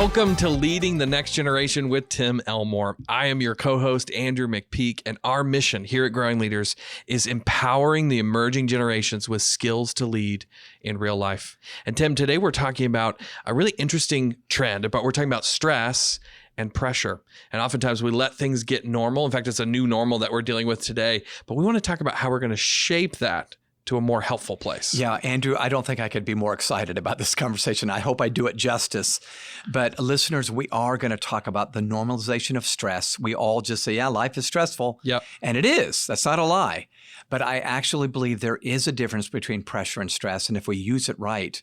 Welcome to Leading the Next Generation with Tim Elmore. I am your co-host, Andrew McPeak, and our mission here at Growing Leaders is empowering the emerging generations with skills to lead in real life. And Tim, today we're talking about a really interesting trend, but we're talking about stress and pressure. And oftentimes we let things get normal. In fact, it's a new normal that we're dealing with today, but we want to talk about how we're going to shape that to a more helpful place. Yeah, Andrew, I don't think I could be more excited about this conversation. I hope I do it justice. But listeners, we are going to talk about the normalization of stress. We all just say, yeah, life is stressful. Yep. And it is. That's not a lie. But I actually believe there is a difference between pressure and stress. And if we use it right,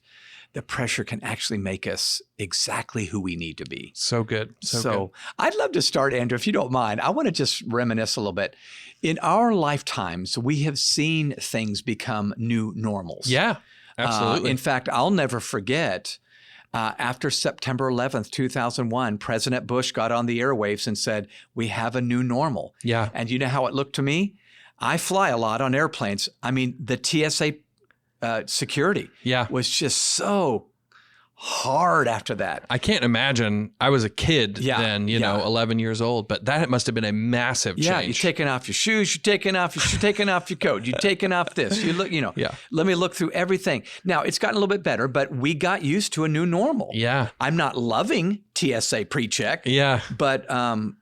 the pressure can actually make us exactly who we need to be. So good. So good. I'd love to start, Andrew, if you don't mind. I want to just reminisce a little bit. In our lifetimes, we have seen things become new normals. Yeah, absolutely. In fact, I'll never forget after September 11th, 2001, President Bush got on the airwaves and said, we have a new normal. Yeah. And you know how it looked to me? I fly a lot on airplanes. I mean, the TSA security was just so hard after that. I can't imagine. I was a kid then, you know, 11 years old, but that must have been a massive change. Yeah, you're taking off your shoes, you're taking off your coat, you're taking off this. You look, let me look through everything. Now, it's gotten a little bit better, but we got used to a new normal. Yeah. I'm not loving TSA pre-check. Yeah. But I'm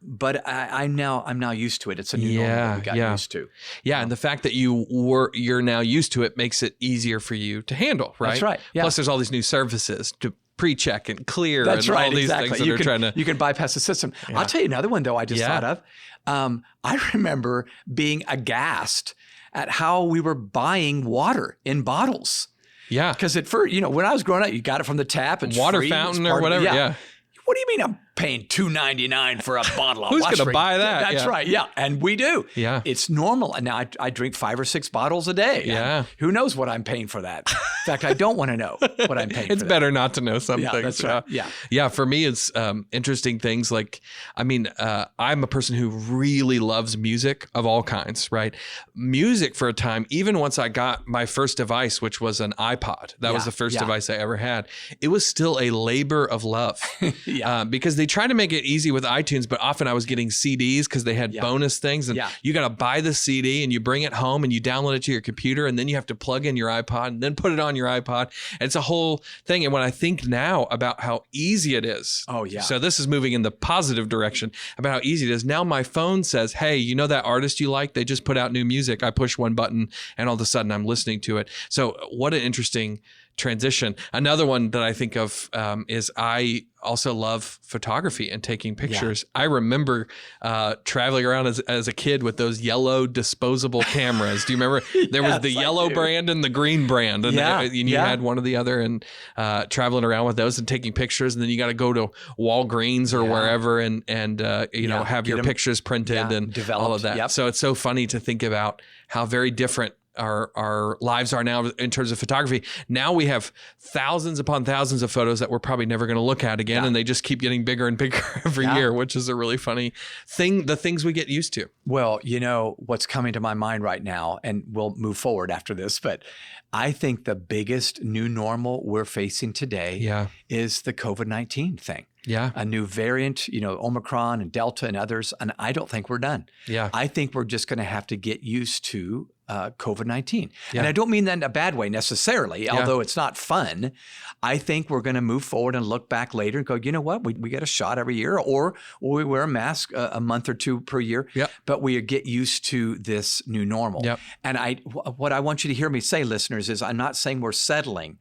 now used to it. It's a new normal that we got used to. Yeah, and the fact that you're now used to it makes it easier for you to handle, right? That's right. Yeah. Plus, there's all these new services to pre-check and clear. That's and right. all these exactly. things that You can bypass the system. Yeah. I'll tell you another one though. I just thought of. I remember being aghast at how we were buying water in bottles. Yeah. Because at first, when I was growing up, you got it from the tap. It's water free. fountain or whatever. Yeah. What do you mean I'm paying $2.99 for a bottle of Who's water? going to buy that? That's right. Yeah. And we do. Yeah. It's normal. And now I drink 5 or 6 bottles a day. Yeah. Who knows what I'm paying for that? In fact, I don't want to know what I'm paying for It's better not to know some yeah, things. That's right. Yeah. Yeah. For me, it's interesting things like, I'm a person who really loves music of all kinds, right? Music for a time, even once I got my first device, which was an iPod, that was the first device I ever had. It was still a labor of love because they try to make it easy with iTunes, but often I was getting CDs because they had bonus things, and you got to buy the CD and you bring it home and you download it to your computer, and then you have to plug in your iPod and then put it on your iPod. And it's a whole thing. And when I think now about how easy it is, so this is moving in the positive direction about how easy it is. Now my phone says, hey, you know that artist you like? They just put out new music. I push one button and all of a sudden I'm listening to it. So what an interesting transition. Another one that I think of is I also love photography and taking pictures. I remember traveling around as a kid with those yellow disposable cameras. Do you remember? There was the yellow brand and the green brand, and you had one or the other, and traveling around with those and taking pictures. And then you got to go to Walgreens or wherever and have your pictures printed and developed, all of that. Yep. So it's so funny to think about how very different our lives are now in terms of photography. Now we have thousands upon thousands of photos that we're probably never going to look at again. And they just keep getting bigger and bigger every year, which is a really funny thing, the things we get used to. Well, what's coming to my mind right now, and we'll move forward after this, but I think the biggest new normal we're facing today is the COVID-19 thing. Yeah. A new variant, Omicron and Delta and others. And I don't think we're done. Yeah. I think we're just going to have to get used to COVID-19. Yeah. And I don't mean that in a bad way necessarily, although it's not fun. I think we're going to move forward and look back later and go, you know what, we get a shot every year, or we wear a mask a month or 2 per year, but we get used to this new normal. Yep. And what I want you to hear me say, listeners, is I'm not saying we're settling,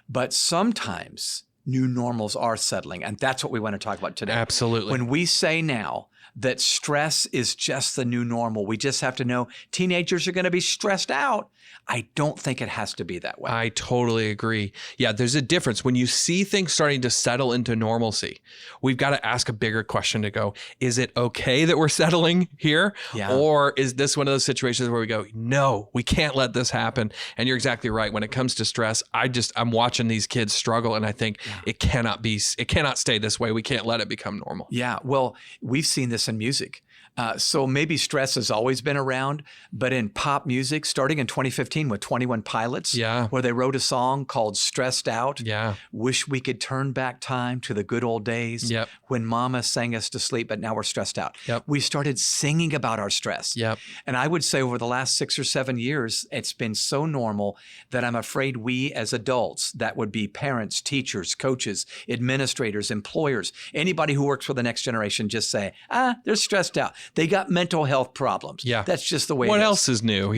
but sometimes new normals are settling. And that's what we want to talk about today. Absolutely. When we say now that stress is just the new normal, we just have to know teenagers are going to be stressed out. I don't think it has to be that way. I totally agree. Yeah, there's a difference. When you see things starting to settle into normalcy, we've got to ask a bigger question to go, is it okay that we're settling here? Yeah. Or is this one of those situations where we go, no, we can't let this happen? And you're exactly right. When it comes to stress, I'm watching these kids struggle, and I think it cannot stay this way. We can't let it become normal. Yeah. Well, we've seen this in music. So maybe stress has always been around, but in pop music, starting in 2015 with 21 Pilots, where they wrote a song called Stressed Out. Wish we could turn back time to the good old days when mama sang us to sleep, but now we're stressed out. We started singing about our stress. And I would say over the last 6 or 7 years, it's been so normal that I'm afraid we as adults, that would be parents, teachers, coaches, administrators, employers, anybody who works for the next generation, just say, they're stressed out. They got mental health problems. That's just the way it is. What else is new?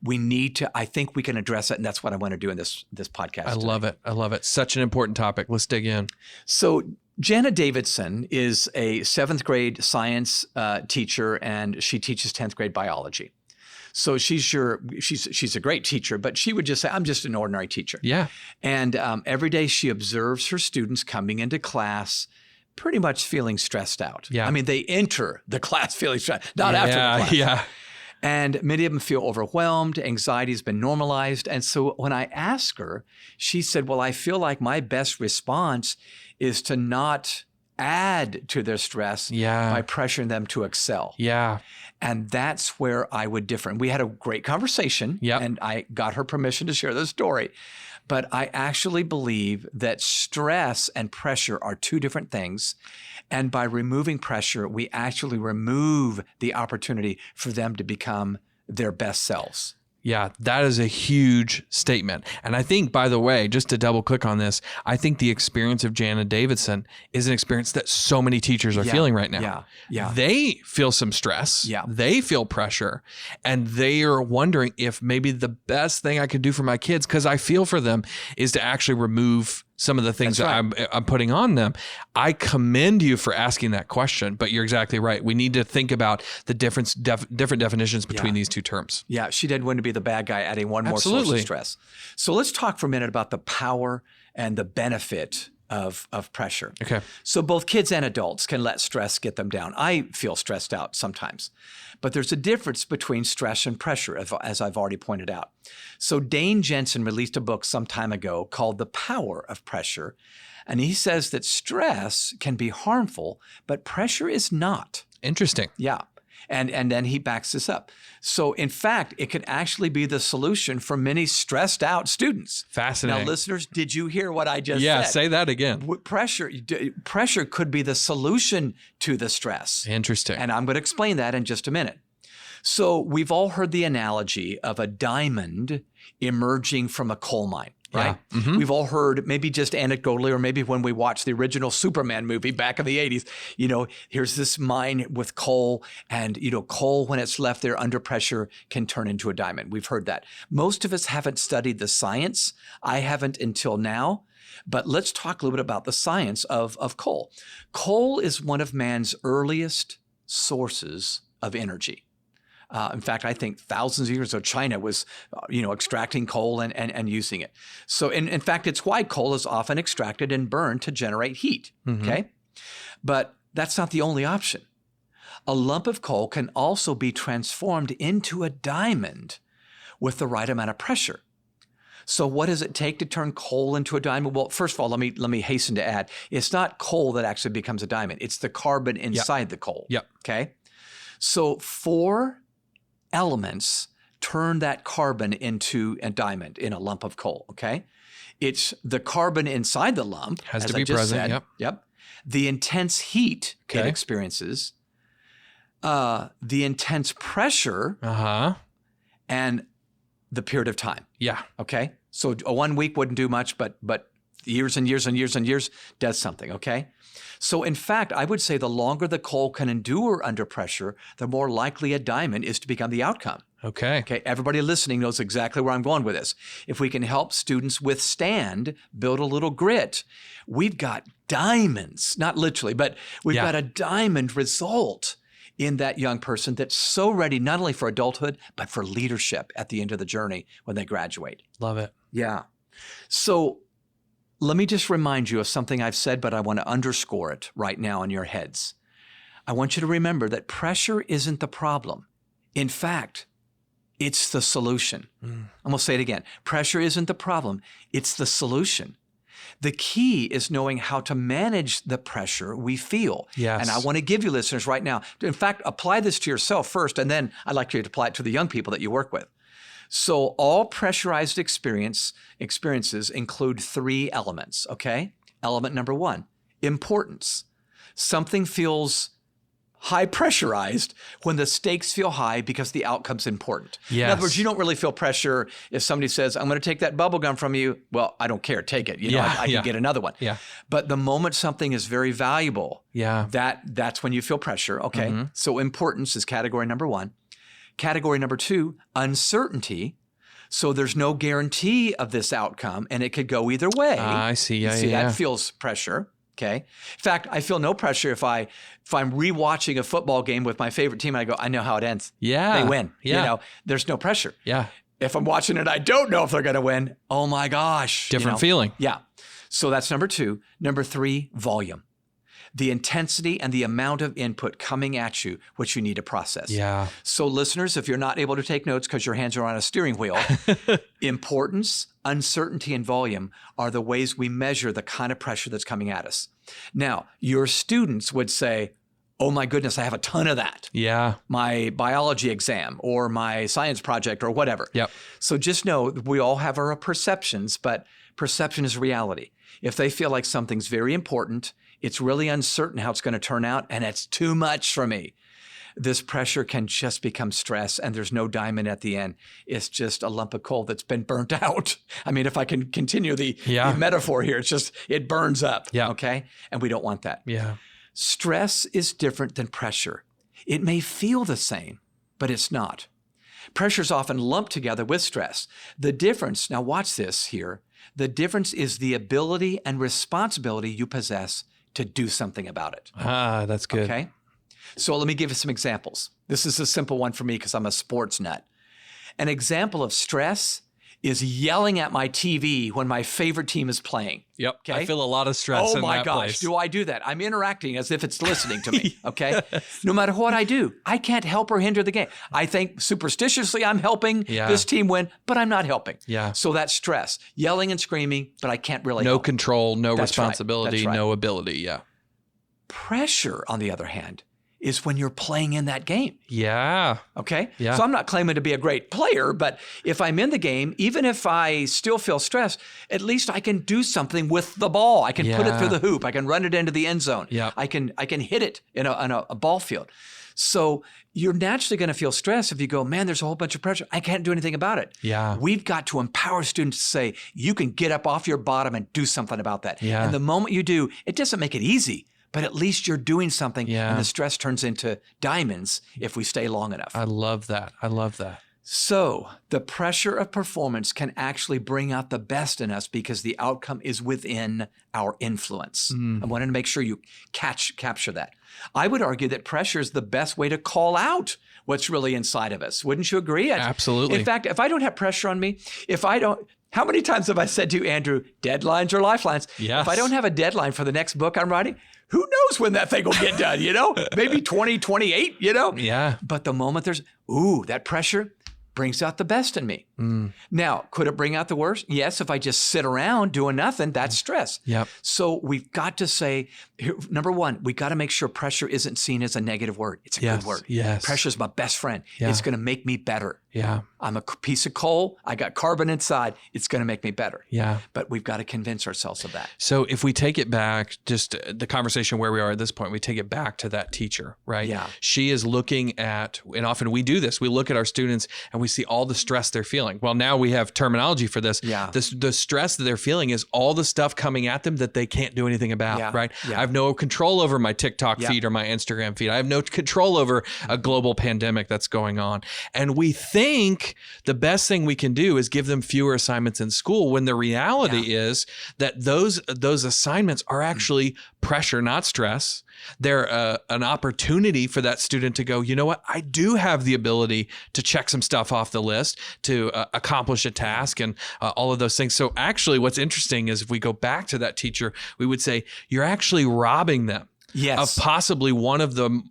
We need to, I think we can address it. And that's what I want to do in this podcast. I love it. I love it. Such an important topic. Let's dig in. So Jana Davidson is a 7th grade science teacher, and she teaches 10th grade biology. So she's a great teacher, but she would just say, I'm just an ordinary teacher. And every day she observes her students coming into class pretty much feeling stressed out. I mean, they enter the class feeling stressed, not after the class. And many of them feel overwhelmed. Anxiety has been normalized. And so when I asked her, she said, well, I feel like my best response is to not add to their stress by pressuring them to excel. And that's where I would differ. And we had a great conversation, and I got her permission to share the story. But I actually believe that stress and pressure are two different things. And by removing pressure, we actually remove the opportunity for them to become their best selves. Yeah, that is a huge statement. And I think, by the way, just to double click on this, I think the experience of Jana Davidson is an experience that so many teachers are feeling right now. They feel some stress. They feel pressure. And they are wondering if maybe the best thing I could do for my kids, because I feel for them, is to actually remove some of the things I'm putting on them. I commend you for asking that question, but you're exactly right. We need to think about the different definitions between these two terms. She didn't want to be the bad guy adding one more source of stress. So let's talk for a minute about the power and the benefit of pressure. So both kids and adults can let stress get them down. I feel stressed out sometimes, but there's a difference between stress and pressure, as I've already pointed out. So Dane Jensen released a book some time ago called The Power of Pressure. And he says that stress can be harmful, but pressure is not. Interesting. And then he backs this up. So in fact, it could actually be the solution for many stressed out students. Fascinating. Now, listeners, did you hear what I just said? Yeah, say that again. Pressure could be the solution to the stress. Interesting. And I'm going to explain that in just a minute. So we've all heard the analogy of a diamond emerging from a coal mine. Right? We've all heard, maybe just anecdotally, or maybe when we watched the original Superman movie back in the 80s, here's this mine with coal, and, coal, when it's left there under pressure, can turn into a diamond. We've heard that. Most of us haven't studied the science. I haven't until now. But let's talk a little bit about the science of coal. Coal is one of man's earliest sources of energy. In fact, I think thousands of years ago, China was, extracting coal and using it. So in fact, it's why coal is often extracted and burned to generate heat, okay? But that's not the only option. A lump of coal can also be transformed into a diamond with the right amount of pressure. So what does it take to turn coal into a diamond? Well, first of all, let me hasten to add, it's not coal that actually becomes a diamond. It's the carbon inside the coal, okay? So 4 elements turn that carbon into a diamond in a lump of coal, okay? It's the carbon inside the lump, has to be present, the intense heat it experiences, the intense pressure, and the period of time. Okay? So a 1 week wouldn't do much, but years and years and years and years does something, okay? So in fact, I would say the longer the coal can endure under pressure, the more likely a diamond is to become the outcome. Okay. Everybody listening knows exactly where I'm going with this. If we can help students withstand, build a little grit, we've got diamonds, not literally, but we've got a diamond result in that young person that's so ready not only for adulthood, but for leadership at the end of the journey when they graduate. Love it. So let me just remind you of something I've said, but I want to underscore it right now in your heads. I want you to remember that pressure isn't the problem. In fact, it's the solution. I'm going to say it again. Pressure isn't the problem. It's the solution. The key is knowing how to manage the pressure we feel. Yes. And I want to give you listeners right now, in fact, apply this to yourself first, and then I'd like you to apply it to the young people that you work with. So all pressurized experiences include 3 elements, okay? Element number 1, importance. Something feels high pressurized when the stakes feel high because the outcome's important. Yes. In other words, you don't really feel pressure if somebody says, I'm going to take that bubble gum from you. Well, I don't care. Take it. I can get another one. Yeah. But the moment something is very valuable, Yeah. that's when you feel pressure. Okay. So importance is category number 1. Category number 2, uncertainty. So there's no guarantee of this outcome and it could go either way. I see. Yeah. That feels pressure. Okay. In fact, I feel no pressure if I'm rewatching a football game with my favorite team and I go, I know how it ends. Yeah. They win. Yeah. There's no pressure. Yeah. If I'm watching it, I don't know if they're going to win. Oh my gosh. Different feeling. Yeah. So that's number 2. Number 3, volume. The intensity and the amount of input coming at you, which you need to process. Yeah. So listeners, if you're not able to take notes because your hands are on a steering wheel, importance, uncertainty, and volume are the ways we measure the kind of pressure that's coming at us. Now, your students would say, oh my goodness, I have a ton of that. Yeah. My biology exam or my science project or whatever. Yep. So just know we all have our perceptions, but perception is reality. If they feel like something's very important, it's really uncertain how it's going to turn out, and it's too much for me. This pressure can just become stress, and there's no diamond at the end. It's just a lump of coal that's been burnt out. I mean, if I can continue the metaphor here, it burns up. Yeah. Okay? And we don't want that. Yeah. Stress is different than pressure. It may feel the same, but it's not. Pressure is often lumped together with stress. The difference, now watch this here, the difference is the ability and responsibility you possess to do something about it. Ah, that's good. Okay? So let me give you some examples. This is a simple one for me because I'm a sports nut. An example of stress is yelling at my TV when my favorite team is playing. Yep. Okay? I feel a lot of stress in that place. Do I do that? I'm interacting as if it's listening to me, okay? No matter what I do, I can't help or hinder the game. I think superstitiously I'm helping this team win, but I'm not helping. Yeah. So that's stress. Yelling and screaming, but I can't really No help. control, no That's right. responsibility, That's right. no ability. Yeah. Pressure, on the other hand, is when you're playing in that game. Yeah. Okay? Yeah. So I'm not claiming to be a great player, but if I'm in the game, even if I still feel stressed, at least I can do something with the ball. I can put it through the hoop. I can run it into the end zone. Yeah. I can hit it in a ball field. So you're naturally going to feel stressed if you go, man, there's a whole bunch of pressure. I can't do anything about it. Yeah. We've got to empower students to say, you can get up off your bottom and do something about that. Yeah. And the moment you do, it doesn't make it easy, but at least you're doing something, Yeah. and the stress turns into diamonds if we stay long enough. I love that. I love that. So the pressure of performance can actually bring out the best in us because the outcome is within our influence. I wanted to make sure you capture that. I would argue that pressure is the best way to call out what's really inside of us. Wouldn't you agree? Absolutely. In fact, if I don't have pressure on me, how many times have I said to you, Andrew, deadlines are lifelines? Yes. If I don't have a deadline for the next book I'm writing, who knows when that thing will get done, Maybe 2028, Yeah. But the moment that pressure brings out the best in me. Now, could it bring out the worst? Yes, if I just sit around doing nothing, that's stress. Yep. So we've got to say, number one, we got to make sure pressure isn't seen as a negative word. It's a good word. Yes. Pressure is my best friend. Yeah. It's going to make me better. Yeah. I'm a piece of coal. I got carbon inside. It's going to make me better. Yeah. But we've got to convince ourselves of that. So if we take it back, just the conversation where we are at this point, we take it back to that teacher, right? Yeah. She is looking at, and often we do this, we look at our students and we see all the stress they're feeling. Well, now we have terminology for this. Yeah. The stress that they're feeling is all the stuff coming at them that they can't do anything about, Yeah. right? Yeah. I have no control over my TikTok feed or my Instagram feed. I have no control over a global pandemic that's going on. And we think the best thing we can do is give them fewer assignments in school when the reality is that those assignments are actually pressure, not stress. They're an opportunity for that student to go, you know what? I do have the ability to check some stuff off the list, to accomplish a task and all of those things. So actually what's interesting is if we go back to that teacher, we would say, you're actually robbing them Yes. of possibly one of the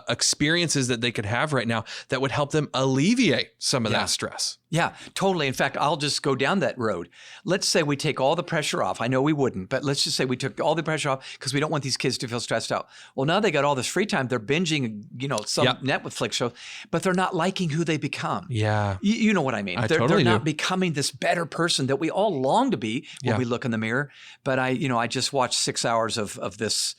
experiences that they could have right now that would help them alleviate some of that stress. Yeah, totally. In fact, I'll just go down that road. Let's say we take all the pressure off. I know we wouldn't, but let's just say we took all the pressure off because we don't want these kids to feel stressed out. Well, now they got all this free time. They're binging, some Netflix show, but they're not liking who they become. Yeah. You know what I mean? They're not becoming this better person that we all long to be when we look in the mirror. But I just watched 6 hours of this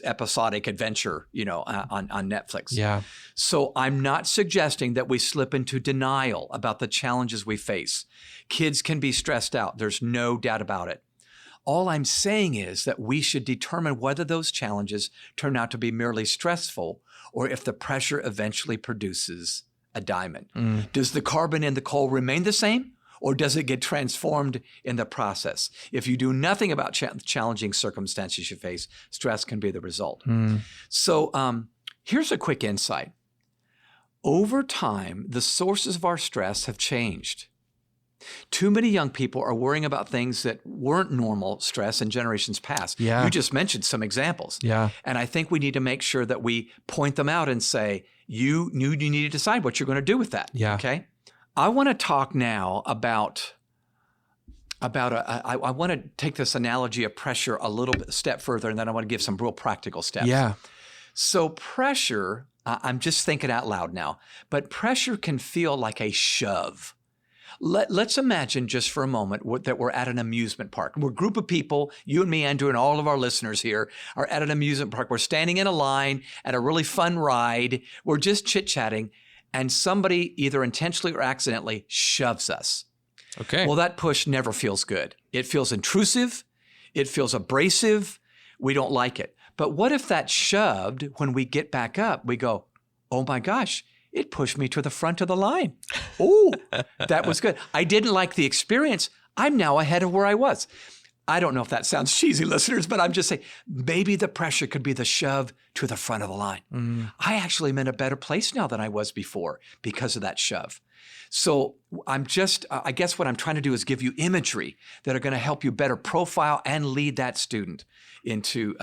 episodic adventure, on Netflix. Yeah. So I'm not suggesting that we slip into denial about the challenges we face. Kids can be stressed out. There's no doubt about it. All I'm saying is that we should determine whether those challenges turn out to be merely stressful or if the pressure eventually produces a diamond. Does the carbon in the coal remain the same? Or does it get transformed in the process? If you do nothing about challenging circumstances you face, stress can be the result. So here's a quick insight. Over time, the sources of our stress have changed. Too many young people are worrying about things that weren't normal stress in generations past. Yeah. You just mentioned some examples. Yeah. And I think we need to make sure that we point them out and say, you need to decide what you're going to do with that. Yeah. Okay? I want to talk now about I want to take this analogy of pressure a little bit step further, and then I want to give some real practical steps. Yeah. So pressure, I'm just thinking out loud now, but pressure can feel like a shove. Let's imagine just for a moment that we're at an amusement park. We're a group of people, you and me, Andrew, and all of our listeners here are at an amusement park. We're standing in a line at a really fun ride. We're just chit-chatting, and somebody either intentionally or accidentally shoves us. Okay. Well, that push never feels good. It feels intrusive. It feels abrasive. We don't like it. But what if that shoved, when we get back up, we go, oh my gosh, it pushed me to the front of the line. Oh, that was good. I didn't like the experience. I'm now ahead of where I was. I don't know if that sounds cheesy, listeners, but I'm just saying maybe the pressure could be the shove to the front of the line. I actually am in a better place now than I was before because of that shove. So I guess what I'm trying to do is give you imagery that are going to help you better profile and lead that student into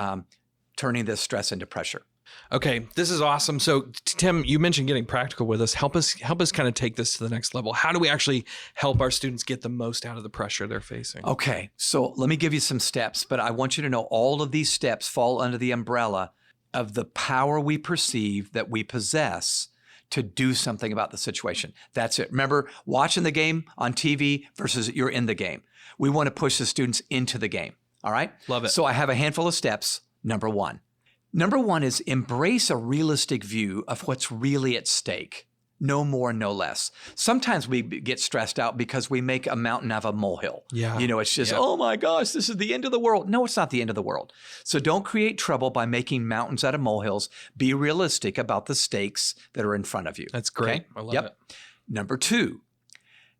turning this stress into pressure. Okay, this is awesome. So Tim, you mentioned getting practical with us. Help us kind of take this to the next level. How do we actually help our students get the most out of the pressure they're facing? Okay, so let me give you some steps, but I want you to know all of these steps fall under the umbrella of the power we perceive that we possess to do something about the situation. That's it. Remember, watching the game on TV versus you're in the game. We want to push the students into the game. All right? Love it. So I have a handful of steps. Number one is embrace a realistic view of what's really at stake. No more, no less. Sometimes we get stressed out because we make a mountain out of a molehill. Yeah. It's just, oh my gosh, this is the end of the world. No, it's not the end of the world. So don't create trouble by making mountains out of molehills. Be realistic about the stakes that are in front of you. That's great. Okay? I love it. Number two,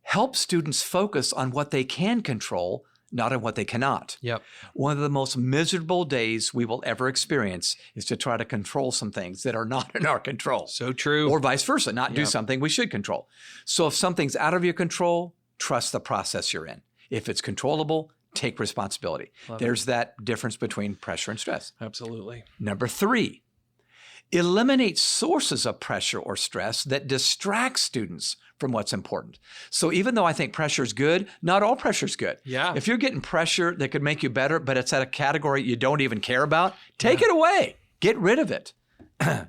help students focus on what they can control, not on what they cannot. Yep. One of the most miserable days we will ever experience is to try to control some things that are not in our control. So true. Or vice versa, not do something we should control. So if something's out of your control, trust the process you're in. If it's controllable, take responsibility. There's that difference between pressure and stress. Absolutely. Number three, eliminate sources of pressure or stress that distract students from what's important. So even though I think pressure is good, not all pressure is good. Yeah. If you're getting pressure that could make you better, but it's at a category you don't even care about, take it away. Get rid of it.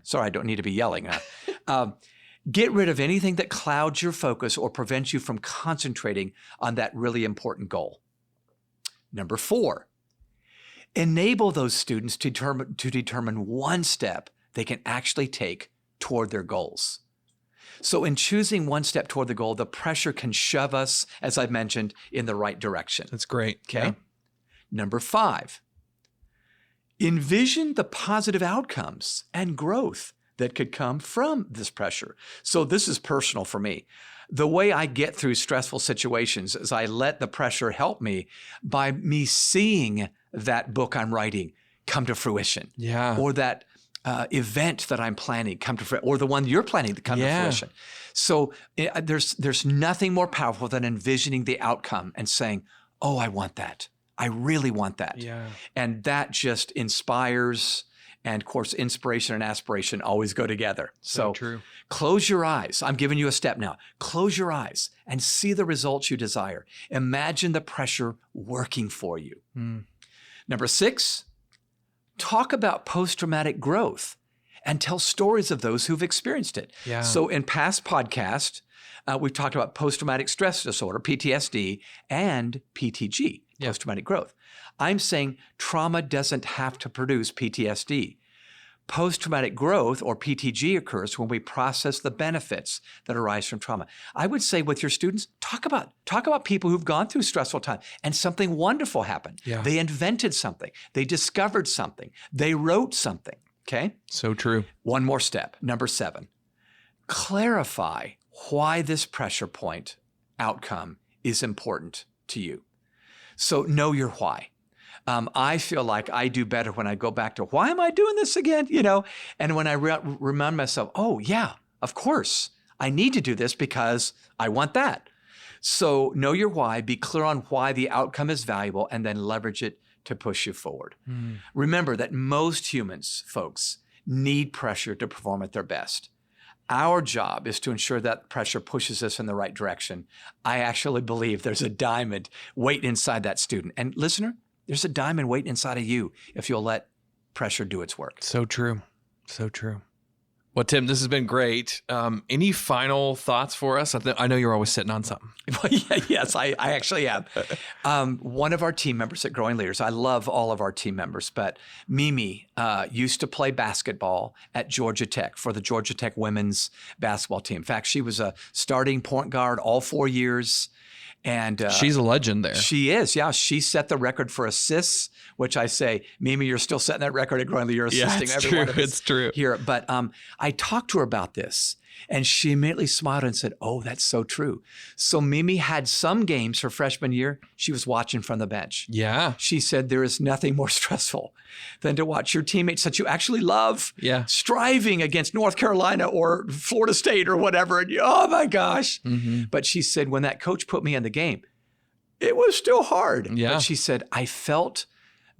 Sorry, I don't need to be yelling. Get rid of anything that clouds your focus or prevents you from concentrating on that really important goal. Number four, enable those students to determine one step they can actually take toward their goals. So in choosing one step toward the goal, the pressure can shove us, as I've mentioned, in the right direction. That's great. Okay. Yeah. Number five, envision the positive outcomes and growth that could come from this pressure. So this is personal for me. The way I get through stressful situations is I let the pressure help me by me seeing that book I'm writing come to fruition. Yeah. Or that event that I'm planning come to fruition, or the one you're planning to come to fruition. So there's nothing more powerful than envisioning the outcome and saying, oh, I want that. I really want that. Yeah. And that just inspires And of course, inspiration and aspiration always go together. So true. Close your eyes. I'm giving you a step now. Close your eyes and see the results you desire. Imagine the pressure working for you. Number 6, talk about post-traumatic growth and tell stories of those who've experienced it. Yeah. So in past podcasts, we've talked about post-traumatic stress disorder, PTSD, and PTG, post-traumatic growth. I'm saying trauma doesn't have to produce PTSD. Post-traumatic growth, or PTG, occurs when we process the benefits that arise from trauma. I would say with your students, talk about people who've gone through stressful time and something wonderful happened. Yeah. They invented something. They discovered something. They wrote something. Okay? So true. One more step. Number 7, clarify why this pressure point outcome is important to you. So know your why. I feel like I do better when I go back to, why am I doing this again? And when I remind myself, oh yeah, of course, I need to do this because I want that. So know your why, be clear on why the outcome is valuable, and then leverage it to push you forward. Remember that most humans, folks, need pressure to perform at their best. Our job is to ensure that pressure pushes us in the right direction. I actually believe there's a diamond waiting inside that student. And listener, there's a diamond waiting inside of you if you'll let pressure do its work. So true. So true. Well, Tim, this has been great. Any final thoughts for us? I know you're always sitting on something. Yes, I actually am. One of our team members at Growing Leaders, I love all of our team members, but Mimi used to play basketball at Georgia Tech for the Georgia Tech women's basketball team. In fact, she was a starting point guard all 4 years. And she's a legend there. She is, yeah. She set the record for assists, which I say, Mimi, you're still setting that record at Growing Leaders. You're assisting every one of us. It's true. Here. But I talked to her about this, and she immediately smiled and said, oh, that's so true. So Mimi had some games her freshman year, she was watching from the bench. Yeah. She said, there is nothing more stressful than to watch your teammates that you actually love striving against North Carolina or Florida State or whatever. And oh my gosh. But she said, when that coach put me in the game, it was still hard. Yeah. But she said, I felt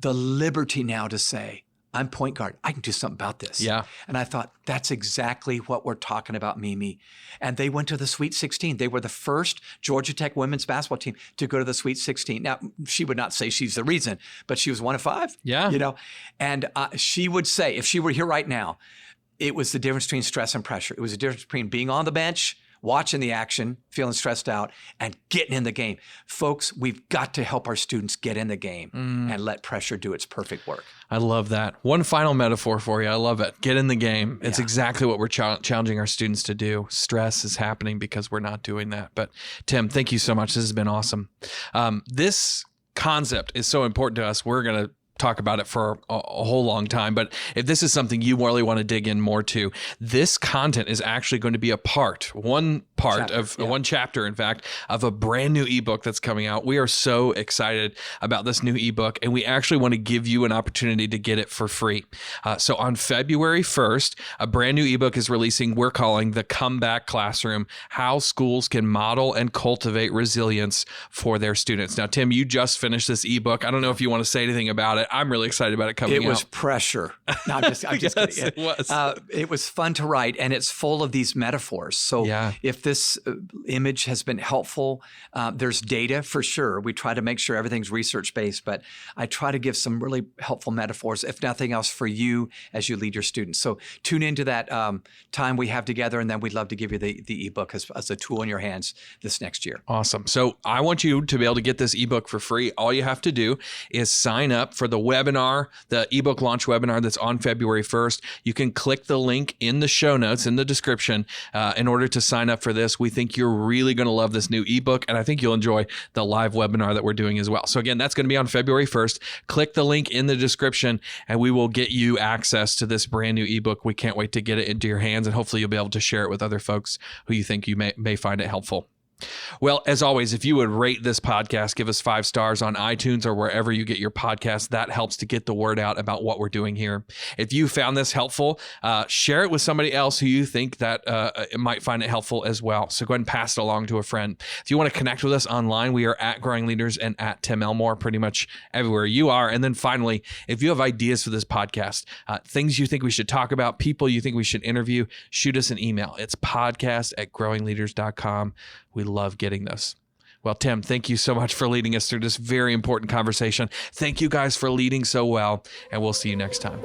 the liberty now to say, I'm point guard. I can do something about this. Yeah. And I thought, that's exactly what we're talking about, Mimi. And they went to the Sweet 16. They were the first Georgia Tech women's basketball team to go to the Sweet 16. Now, she would not say she's the reason, but she was one of 5. Yeah. And she would say, if she were here right now, it was the difference between stress and pressure. It was the difference between being on the bench, watching the action, feeling stressed out, and getting in the game. Folks, we've got to help our students get in the game and let pressure do its perfect work. I love that. One final metaphor for you. I love it. Get in the game. It's exactly what we're challenging our students to do. Stress is happening because we're not doing that. But Tim, thank you so much. This has been awesome. This concept is so important to us. We're going to talk about it for a whole long time. But if this is something you really want to dig in more to, this content is actually going to be one chapter, in fact, of a brand new ebook that's coming out. We are so excited about this new ebook, and we actually want to give you an opportunity to get it for free. So on February 1st, a brand new ebook is releasing. We're calling The Comeback Classroom: How Schools Can Model and Cultivate Resilience for Their Students. Now, Tim, you just finished this ebook. I don't know if you want to say anything about it. I'm really excited about it coming out. It was pressure. No, I'm just yes, kidding. It was. It was fun to write, and it's full of these metaphors. So if this image has been helpful, there's data for sure. We try to make sure everything's research-based, but I try to give some really helpful metaphors, if nothing else, for you as you lead your students. So tune into that time we have together, and then we'd love to give you the ebook as a tool in your hands this next year. Awesome. So I want you to be able to get this ebook for free. All you have to do is sign up for the webinar, the ebook launch webinar that's on February 1st. You can click the link in the show notes in the description in order to sign up for this. We think you're really going to love this new ebook, and I think you'll enjoy the live webinar that we're doing as well. So again, that's going to be on February 1st. Click the link in the description, and we will get you access to this brand new ebook. We can't wait to get it into your hands, and hopefully you'll be able to share it with other folks who you think you may find it helpful. Well, as always, if you would rate this podcast, give us 5 stars on iTunes or wherever you get your podcasts, that helps to get the word out about what we're doing here. If you found this helpful, share it with somebody else who you think that might find it helpful as well. So go ahead and pass it along to a friend. If you want to connect with us online, we are at Growing Leaders and at Tim Elmore, pretty much everywhere you are. And then finally, if you have ideas for this podcast, things you think we should talk about, people you think we should interview, shoot us an email. It's podcast@growingleaders.com. We love getting those. Well, Tim, thank you so much for leading us through this very important conversation. Thank you guys for leading so well, and we'll see you next time.